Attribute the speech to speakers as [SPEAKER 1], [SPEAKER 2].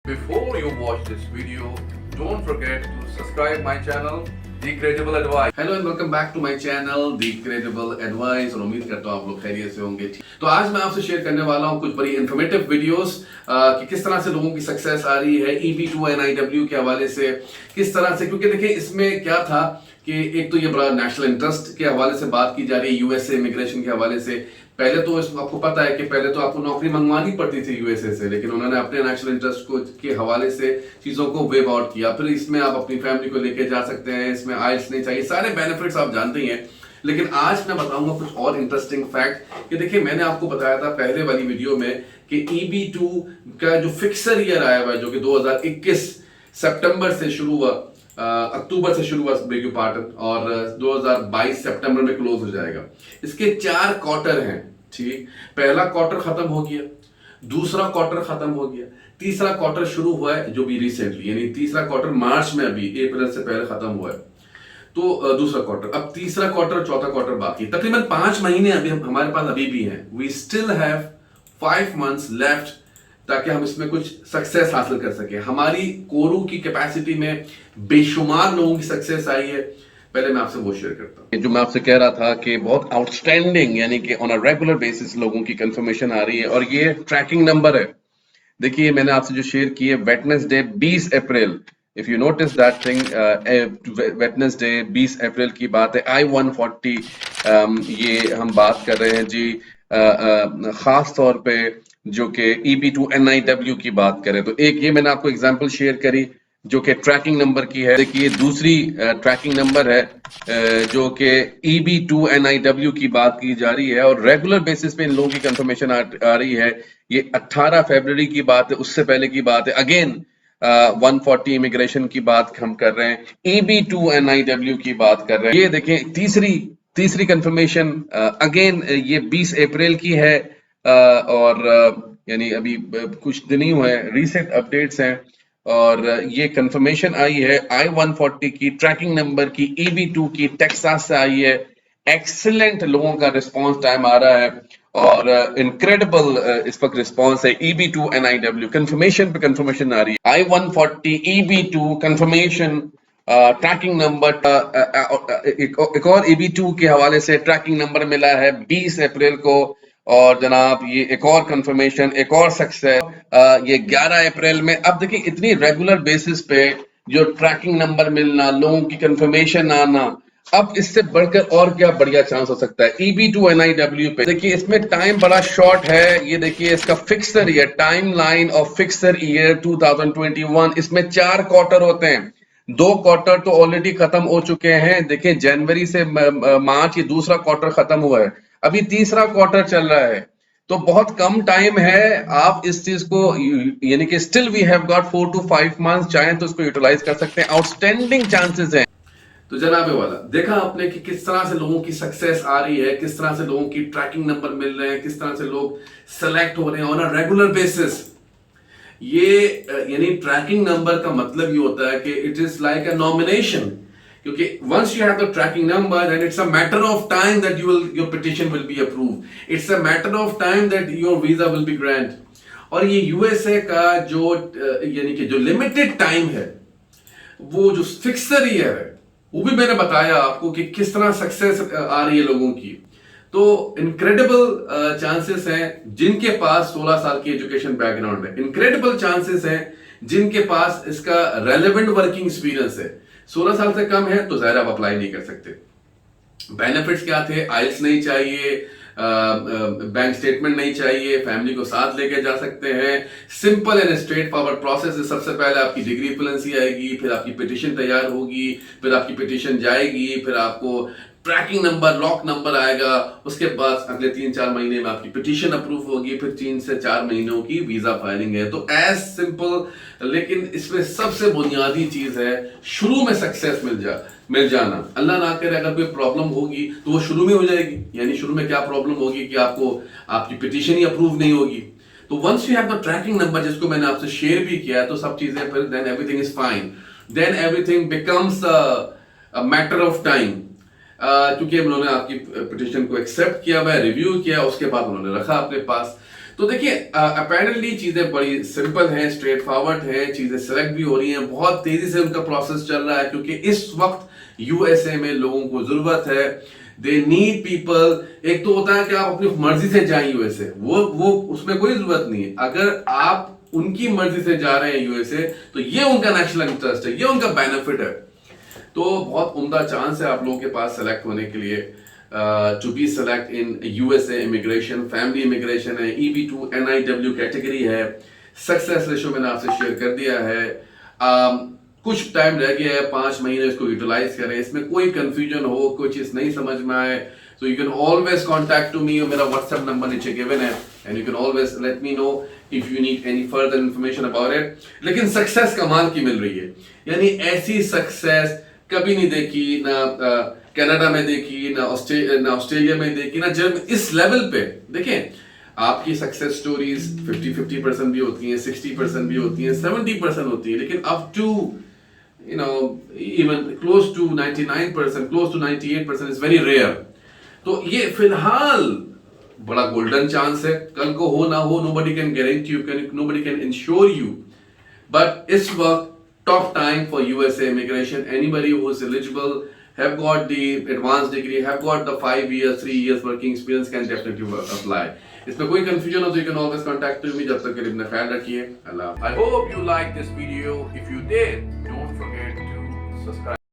[SPEAKER 1] Before you watch this video, don't forget to subscribe my channel, The Credible Advice. Hello and welcome back to my channel, The Credible Advice. और उम्मीद करता हूँ आप लोग खैरियत से होंगे। तो आज मैं आपसे शेयर करने वाला हूँ कुछ बड़ी इन्फॉर्मेटिव वीडियोस कि किस तरह से लोगों की सक्सेस आ रही है EB2 NIW के हवाले से, किस तरह से, क्योंकि देखिए इसमें क्या था कि एक तो ये बड़ा नेशनल इंटरेस्ट के हवाले से बात की जा रही है, यूएसए इमिग्रेशन के हवाले से। पहले तो आपको पता है कि पहले तो आपको नौकरी मंगवानी पड़ती थी यूएसए से, लेकिन उन्होंने अपने नेशनल इंटरेस्ट को के हवाले से चीजों को वेव आउट किया। फिर इसमें आप अपनी फैमिली को लेके जा सकते हैं, इसमें आइल्स नहीं चाहिए, सारे बेनिफिट्स आप जानते ही हैं। लेकिन आज मैं बताऊंगा कुछ और इंटरेस्टिंग फैक्ट कि देखिए मैंने आपको बताया था पहले वाली वीडियो में कि EB2 का जो फिक्सर ईयर आया हुआ है, जो कि 2021 सितंबर से शुरू हुआ, अक्टूबर से शुरू हुआ बेग पार्टन, और 2022 सितंबर में क्लोज हो जाएगा। इसके 4 क्वार्टर हैं, ठीक। पहला क्वार्टर खत्म हो गया, दूसरा क्वार्टर खत्म हो गया, तीसरा क्वार्टर शुरू हुआ है जो भी रिसेंटली, यानी तीसरा क्वार्टर मार्च में, अभी अप्रैल से पहले खत्म हुआ है। तो दूसरा क्वार्टर, अब तीसरा क्वार्टर, चौथा क्वार्टर बाकी, तकरीबन 5 महीने अभी हमारे पास अभी भी हैं। We still have 5 months left ताकि हम इसमें कुछ सक्सेस हासिल कर सके। हमारी कोरू की कैपेसिटी में बेशुमार लोगों की सक्सेस आई है। पहले मैं आपसे वो शेयर करता हूँ जो मैं आपसे कह रहा था कि बहुत आउटस्टैंडिंग, यानी कि ऑन अ रेगुलर बेसिस लोगों की कंफर्मेशन आ रही है, और ये ट्रैकिंग नंबर है। देखिए मैंने आपसे जो शेयर की है Wednesday 20 April, if you notice that thing, Wednesday 20 अप्रैल की बात है। I-140 ये हम बात कर रहे हैं जी, खास तौर पे जो कि EB2 NIW की बात करें तो एक ये मैंने आपको एग्जांपल शेयर करी जो कि ट्रैकिंग नंबर की है। देखिए दूसरी ट्रैकिंग नंबर है जो कि EB2 NIW की बात की जा रही है, और रेगुलर बेसिस पे इन लोगों की कंफर्मेशन आ रही है। ये 18 फरवरी की बात है, उससे पहले की बात है। अगेन 140 इमिग्रेशन की बात हम कर रहे हैं, EB2 NIW की बात कर रहे हैं। ये देखें तीसरी कंफर्मेशन अगेन ये 20 अप्रैल की है, और यानी अभी कुछ दिन ही हुए हैं, रिसेंट अपडेट्स हैं, और ये कंफर्मेशन आई है I-140 की, ट्रैकिंग नंबर की, EB2 की, टेक्सास से आई है। एक्सीलेंट लोगों का रिस्पांस टाइम आ रहा है, और इनक्रेडिबल इस वक्त रिस्पांस है। EB2 NIW कंफर्मेशन पे कंफर्मेशन आ रही है। I-140 EB2 confirmation tracking number, एक और EB2 के हवाले से ट्रैकिंग नंबर मिला है 20 अप्रैल को, और जनाब ये एक और कंफर्मेशन, एक और सक्सेस ये 11 अप्रैल में। अब देखिए इतनी रेगुलर बेसिस पे जो ट्रैकिंग नंबर मिलना, लोगों की कंफर्मेशन आना, अब इससे बढ़कर और क्या बढ़िया चांस हो सकता है EB2 NIW पे। देखिए इसमें टाइम बड़ा शॉर्ट है, ये देखिए इसका fixer year, time line of fixer year 2021, इसमें 4 क्वार्टर होते हैं। 2 क्वार्टर तो ऑलरेडी खत्म हो चुके हैं। देखिए जनवरी से मार्च ये दूसरा क्वार्टर खत्म हुआ है, अभी तीसरा क्वार्टर चल रहा है, तो बहुत कम टाइम है। आप इस चीज को, यानी कि still we have got 4 to 5 months, चाहें तो इसको यूटिलाइज कर सकते हैं। आउटस्टैंडिंग चांसेस हैं। तो जनाबे वाला देखा आपने कि किस तरह से लोगों की सक्सेस आ रही है, किस तरह से लोगों की ट्रैकिंग नंबर मिल रहे हैं, किस तरह से लोग सेलेक्ट हो रहे हैं ऑन अ रेगुलर बेसिस। ये यानी ट्रैकिंग नंबर का मतलब ये होता है कि it is like a nomination, क्योंकि once you have the tracking number and it's a matter of time that your petition will be approved, it's a matter of time that your visa will be grant. और ये USA का जो यानी कि जो limited time है, वो जो फिक्सर ईयर है, वो भी मैंने बताया आपको कि किस तरह सक्सेस आ रही है लोगों की। तो इनक्रेडिबल चांसेस हैं जिनके पास 16 साल की एजुकेशन बैकग्राउंड है, इनक्रेडिबल चांसेस हैं जिनके पास इसका रेलेवेंट वर्किंग एक्सपीरियंस है। 16 साल से कम है तो जाहिर आप अप्लाई नहीं कर सकते। बेनिफिट्स क्या थे? आइल्स नहीं चाहिए, बैंक स्टेटमेंट नहीं चाहिए, फैमिली को साथ लेके जा सकते हैं, simple and straight forward process है। सबसे पहले आपकी डिग्री एफिलिएंसी आएगी, फिर आपकी पिटीशन तैयार होगी, फिर आपकी पिटीशन जाएगी, फिर आपको ट्रैकिंग नंबर, लॉक नंबर आएगा, उसके बाद अगले 3-4 महीने में आपकी पिटीशन अप्रूव होगी, फिर 3 से 4 महीनों की वीजा फाइलिंग है। तो एज सिंपल, लेकिन इसमें सबसे बुनियादी चीज है शुरू में सक्सेस मिल जाना। अल्लाह ना करे अगर कोई प्रॉब्लम होगी तो वो शुरू में हो जाएगी। यानी शुरू में क्या प्रॉब्लम होगी कि आपको आपकी पिटीशन ही अप्रूव नहीं होगी। तो once you have the tracking number, जिसको मैंने आपसे शेयर भी किया है, तो सब चीजें फिर then everything is fine, then everything becomes a matter of time. क्योंकि उन्होंने आपकी पिटीशन को एक्सेप्ट किया हुआ है, रिव्यू किया, उसके बाद उन्होंने रखा अपने पास। तो देखिए अपेरेंटली चीजें बड़ी सिंपल हैं, स्ट्रेट फॉरवर्ड हैं, चीजें सेलेक्ट भी हो रही हैं, बहुत तेजी से उनका प्रोसेस चल रहा है क्योंकि इस वक्त यूएसए में लोगों को जरूरत है, दे नीड पीपल। एक तो होता है कि आप अपनी मर्जी से जाएं यूएसए, वो उसमें कोई जरूरत नहीं है। अगर आप उनकी मर्जी से जा रहे हैं यूएसए तो ये उनका नेशनल इंटरेस्ट है, ये उनका बेनिफिट है। तो बहुत उम्दा चांस है आप लोगों के पास सेलेक्ट होने के लिए, to be select in USA immigration. Family immigration है, EB2 NIW कैटेगरी है, सक्सेस रेशो मैंने आपसे शेयर कर दिया है। कुछ टाइम रह गया है, 5 महीने इसको यूटिलाइज करें। इसमें कोई कंफ्यूजन हो, कोई चीज नहीं समझ में आए तो you can always contact to me, मेरा व्हाट्सएप नंबर नीचे गिवन है, and you can always let me know if you need any further information about it. लेकिन सक्सेस कमाल की मिल रही है, यानी ऐसी सक्सेस कभी नहीं देखी, ना कनाडा में देखी, ना ऑस्ट्रेलिया में देखी, ना जर्मनी। इस लेवल पे देखें, आपकी सक्सेस स्टोरीज 50-50% भी होती हैं, 60% भी होती हैं, 70% होती है, लेकिन up to even close to 99%, close to 98% is very rare। तो ये फिलहाल बड़ा गोल्डन चांस है, कल को हो ना हो, nobody can guarantee you, nobody can ensure you, but इस वक्त top time for USA immigration। Anybody who is eligible, have got the advanced degree, have got the 5 years, 3 years working experience can definitely apply। इसमें कोई confusion हो तो you can always contact me। जब तक के लिए अपना ख्याल रखिए। अल्लाह। I hope you like this video। If you did, don't forget to subscribe।